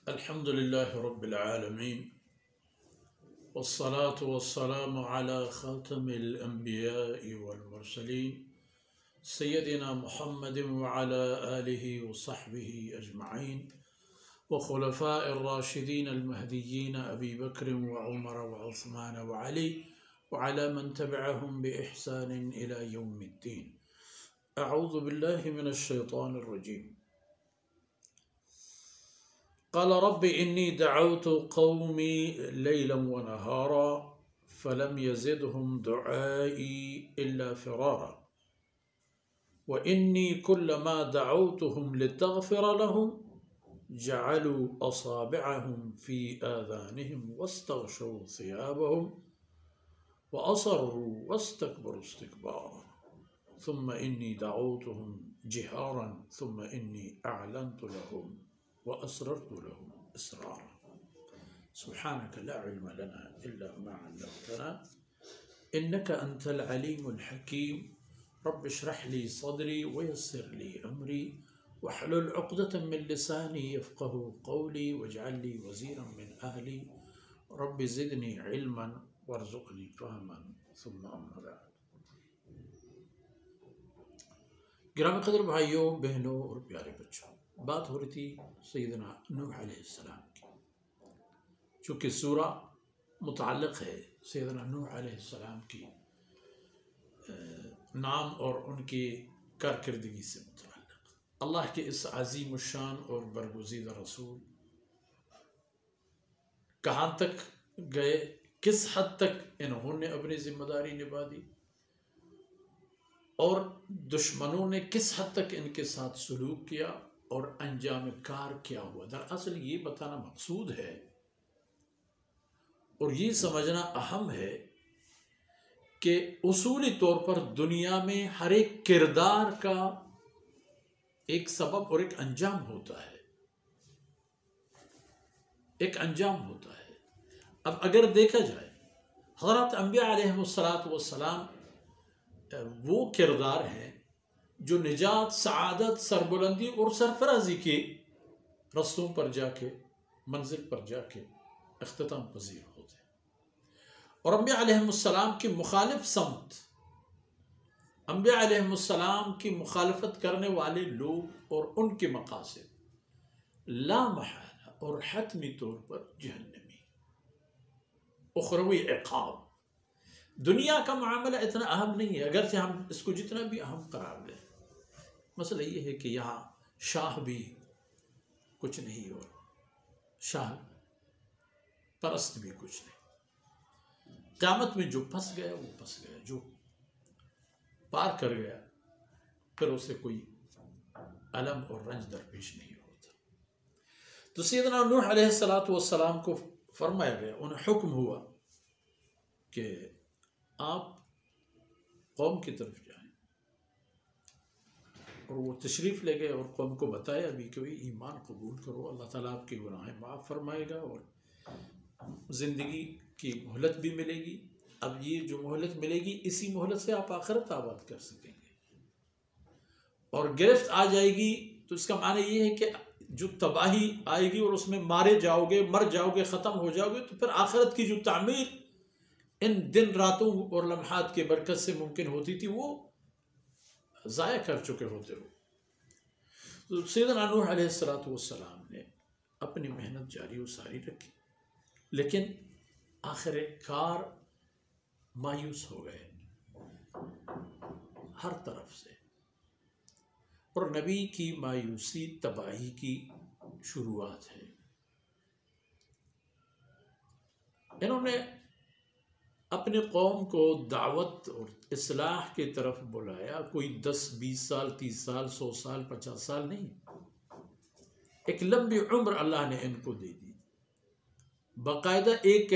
الحمد لله رب العالمين والصلاة والسلام على خاتم الأنبياء والمرسلين سيدنا محمد وعلى آله وصحبه أجمعين وخلفاء الراشدين المهديين أبي بكر وعمر وعثمان وعلي وعلى من تبعهم بإحسان إلى يوم الدين. أعوذ بالله من الشيطان الرجيم. قال رب إني دعوت قومي ليلا ونهارا فلم يزدهم دعائي إلا فرارا وإني كلما دعوتهم لتغفر لهم جعلوا أصابعهم في آذانهم واستغشوا ثيابهم وأصروا واستكبروا استكبارا ثم إني دعوتهم جهارا ثم إني أعلنت لهم وأسررت لهم إسرارا. سبحانك لا علم لنا إلا ما علمتنا إنك أنت العليم الحكيم. رب اشرح لي صدري ويسر لي أمري واحلل عقدة من لساني يفقه قولي واجعل لي وزيرا من أهلي رب زدني علما وارزقني فهما ثم أما بعد. گرامی قدر بھائیوں، بہنوں اور پیارے بچوں، بات ہو رہی تھی سیدنا نوح علیہ السلام کی، چونکہ سورہ متعلق ہے سیدنا نوح علیہ السلام کی نام اور ان کی کارکردگی سے متعلق. اللہ کے اس عظیم الشان اور برگزیدہ رسول کہاں تک گئے، کس حد تک انہوں نے اپنی ذمہ داری نبھا دی اور دشمنوں نے کس حد تک ان کے ساتھ سلوک کیا اور انجام کار کیا ہوا. دراصل یہ بتانا مقصود ہے اور یہ سمجھنا اہم ہے کہ اصولی طور پر دنیا میں ہر ایک کردار کا ایک سبب اور ایک انجام ہوتا ہے. ایک انجام ہوتا ہے. اب اگر دیکھا جائے، حضرت انبیاء علیہ السلام وہ کردار ہیں جو نجات، سعادت، سربلندی اور سرفرازی کے رستوں پر جا کے، منزل پر جا کے اختتام پذیر ہوتے ہیں. اور انبیاء علیہ السلام کی مخالف سمت، انبیاء علیہ السلام کی مخالفت کرنے والے لوگ اور ان کے مقاصد لا محالہ اور حتمی طور پر جہنمی، اخروی عقاب. دنیا کا معاملہ اتنا اہم نہیں ہے اگرچہ ہم اس کو جتنا بھی اہم قرار لیں. مسئلہ یہ ہے کہ یہاں شاہ بھی کچھ نہیں اور شاہ پرست بھی کچھ نہیں. قیامت میں جو پھنس گیا وہ پھنس گیا، جو پار کر گیا پھر اسے کوئی علم اور رنج درپیش نہیں ہوتا. تو سیدنا نوح علیہ السلام کو فرمایا گیا، انہیں حکم ہوا کہ آپ قوم کی طرف جائیں، اور وہ تشریف لے گئے اور قوم کو بتایا بھی کہ ایمان قبول کرو، اللہ تعالیٰ آپ کے گناہیں معاف فرمائے گا اور زندگی کی مہلت بھی ملے گی. اب یہ جو مہلت ملے گی اسی مہلت سے آپ آخرت آباد کر سکیں گے. اور گرفت آ جائے گی تو اس کا معنی یہ ہے کہ جو تباہی آئے گی اور اس میں مارے جاؤ گے، مر جاؤ گے، ختم ہو جاؤ گے، تو پھر آخرت کی جو تعمیر ان دن راتوں اور لمحات کے برکت سے ممکن ہوتی تھی وہ ضائع کر چکے ہوتے ہو. تو سیدنا نوح علیہ السلام نے اپنی محنت جاری و ساری رکھی، لیکن آخر کار مایوس ہو گئے ہر طرف سے، اور نبی کی مایوسی تباہی کی شروعات ہے. انہوں نے اپنے قوم کو دعوت اور اصلاح کی طرف بلایا. کوئی 10 20 سال 30 سال 100 سال 50 سال نہیں، ایک لمبی عمر اللہ نے ان کو دے دی. باقاعدہ ایک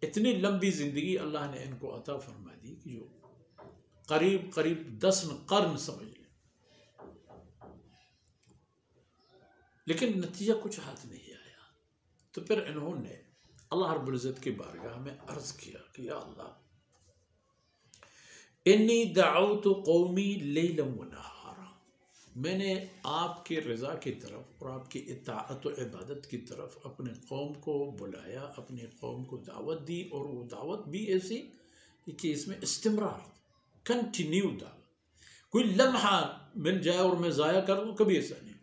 اتنی لمبی زندگی اللہ نے ان کو عطا فرما دی کہ جو قریب 10 قرن سمجھ لیں. لیکن نتیجہ کچھ ہاتھ نہیں آیا. تو پھر انہوں نے اللہ رب العزت کی بارگاہ میں عرض کیا کہ یا اللہ، انی دعوت قومی لیلا و نہارا، میں نے آپ کے رضا کی طرف اور آپ کی اطاعت و عبادت کی طرف اپنے قوم کو بلایا، اپنی قوم کو دعوت دی، اور وہ دعوت بھی ایسی کہ اس میں استمرار، کنٹینیو دعوت، کوئی لمحہ مل جائے اور میں ضائع کر دوں، کبھی ایسا نہیں۔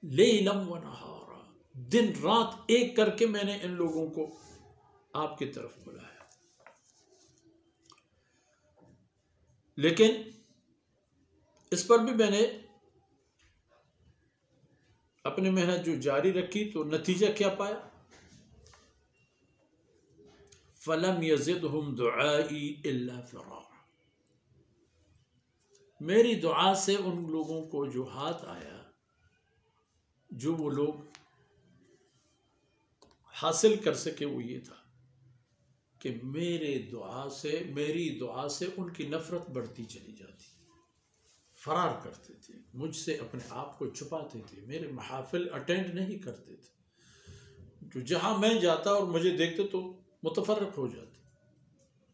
لیلم و نہارا، دن رات ایک کر کے میں نے ان لوگوں کو آپ کی طرف بلایا۔ لیکن اس پر بھی میں نے اپنی محنت جو جاری رکھی تو نتیجہ کیا پایا؟ فَلَمْ يَزِدْهُمْ دُعَائِي إِلَّا فِرَارًا، میری دعا سے ان لوگوں کو جو ہاتھ آیا، جو وہ لوگ حاصل کر سکے، وہ یہ تھا کہ میری دعا سے ان کی نفرت بڑھتی چلی جاتی، فرار کرتے تھے، مجھ سے اپنے آپ کو چھپاتے تھے، میرے محافل اٹینڈ نہیں کرتے تھے، جو جہاں میں جاتا اور مجھے دیکھتے تو متفرق ہو جاتے،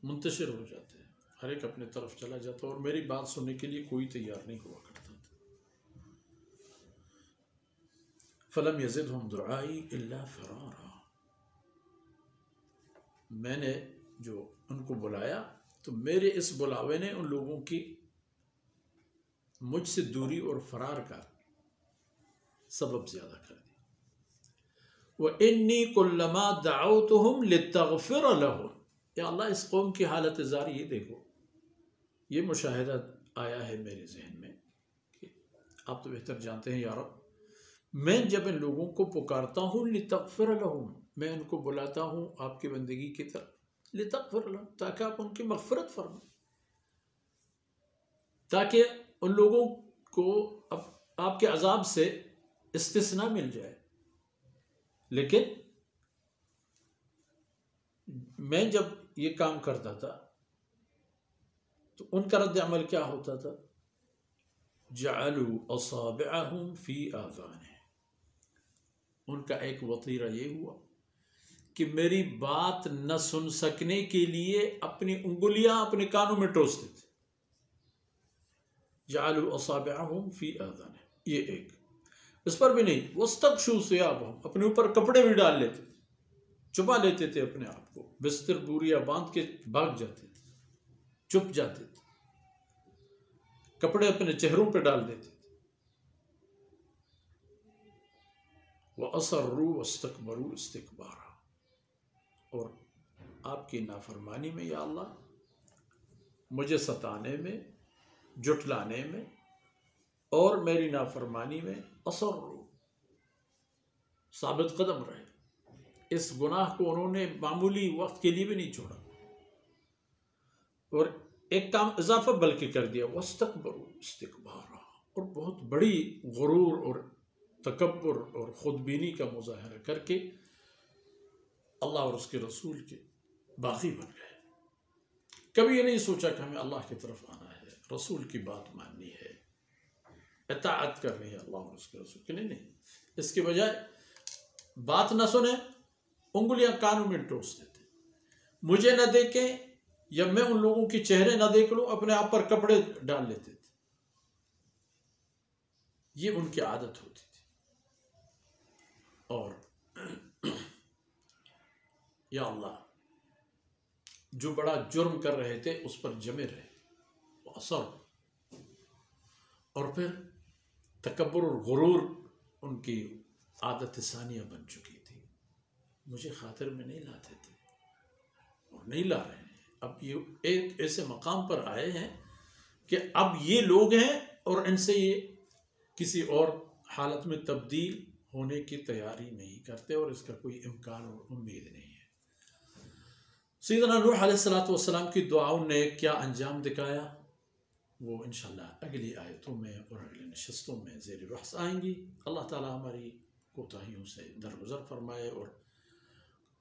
منتشر ہو جاتے، ہر ایک اپنے طرف چلا جاتا، اور میری بات سننے کے لیے کوئی تیار نہیں ہوا کرتا تھا۔ فَلَمْ يَزِدْهُمْ دُعَائِي إِلَّا فِرَارًا، میں نے جو ان کو بلایا تو میرے اس بلاوے نے ان لوگوں کی مجھ سے دوری اور فرار کا سبب زیادہ کر دیا۔ وَإِنِّي كُلَّمَا دَعَوْتُهُمْ لِتَغْفِرَ لَهُمْ، یا اللہ اس قوم کی حالت زار یہ دیکھو، یہ مشاہدہ آیا ہے میرے ذہن میں کہ آپ تو بہتر جانتے ہیں یا رب، میں جب ان لوگوں کو پکارتا ہوں لِتَغْفِرَ لَهُمْ، میں ان کو بلاتا ہوں آپ کی بندگی کی طرف، لِتَغْفِرَ لَهُمْ، تاکہ آپ ان کی مغفرت فرمائیں، تاکہ ان لوگوں کو آپ کے عذاب سے استثناء مل جائے۔ لیکن میں جب یہ کام کرتا تھا تو ان کا رد عمل کیا ہوتا تھا؟ جعلوا اصابعهم فی آذانہم، ان کا ایک وطیرہ یہ ہوا کہ میری بات نہ سن سکنے کے لیے اپنی انگلیاں اپنے کانوں میں ٹوستے تھے۔ جعلوا اصابعهم فی آذانہم، یہ ایک، اس پر بھی نہیں، واستغشوا ثیابہم، اپنے اوپر کپڑے بھی ڈال لیتے تھے، چھپا لیتے تھے اپنے آپ کو، بستر بوریا باندھ کے بھاگ جاتے تھے، چھپ جاتے تھے، کپڑے اپنے چہروں پہ ڈال دیتے تھے۔ وَأَصَرُّوا وَاسْتَكْبَرُوا اسْتِكْبَارًا، اور آپ کی نافرمانی میں یا اللہ، مجھے ستانے میں، جھٹلانے میں اور میری نافرمانی میں اصروا، ثابت قدم رہے، اس گناہ کو انہوں نے معمولی وقت کے لیے بھی نہیں چھوڑا، اور ایک کام اضافہ بلکہ کر دیا، وَاسْتَكْبَرُوا اسْتِكْبَارًا، اور بہت بڑی غرور اور تکبر اور خودبینی کا مظاہرہ کر کے اللہ اور اس کے رسول کے باغی بن گئے۔ کبھی یہ نہیں سوچا کہ ہمیں اللہ کی طرف آنا ہے، رسول کی بات ماننی ہے، اطاعت کرنی ہے اللہ اور اس کے رسول کی، نہیں، اس کے بجائے بات نہ سنیں، انگلیاں کانوں میں ٹوس دیتے، مجھے نہ دیکھیں یا میں ان لوگوں کے چہرے نہ دیکھ لوں، اپنے آپ پر کپڑے ڈال لیتے تھے، یہ ان کی عادت ہوتی تھی۔ اور یا اللہ، جو بڑا جرم کر رہے تھے اس پر جمے رہے، وہ اثر، اور پھر تکبر اور غرور ان کی عادت ثانیہ بن چکی تھی، مجھے خاطر میں نہیں لاتے تھے اور نہیں لا رہے ہیں۔ اب یہ ایک ایسے مقام پر آئے ہیں کہ اب یہ لوگ ہیں اور ان سے یہ کسی اور حالت میں تبدیل ہونے کی تیاری نہیں کرتے، اور اس کا کوئی امکان اور امید نہیں ہے۔ سیدنا نوح علیہ السلام کی دعاؤں نے کیا انجام دکھایا، وہ انشاءاللہ اگلی آیتوں میں اور اگلی نشستوں میں زیر بحث آئیں گی۔ اللہ تعالیٰ ہماری کوتاہیوں سے درگزر فرمائے، اور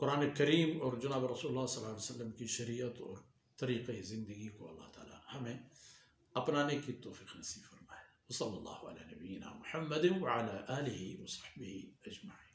قرآن کریم اور جناب رسول اللہ صلی اللہ علیہ وسلم کی شریعت اور طریقہ زندگی کو اللہ تعالیٰ ہمیں اپنانے کی توفیق نصیب فرمائے۔ وصلی اللہ علیہ نبینا محمد وعلی آلہ وصحبہ اجمعین۔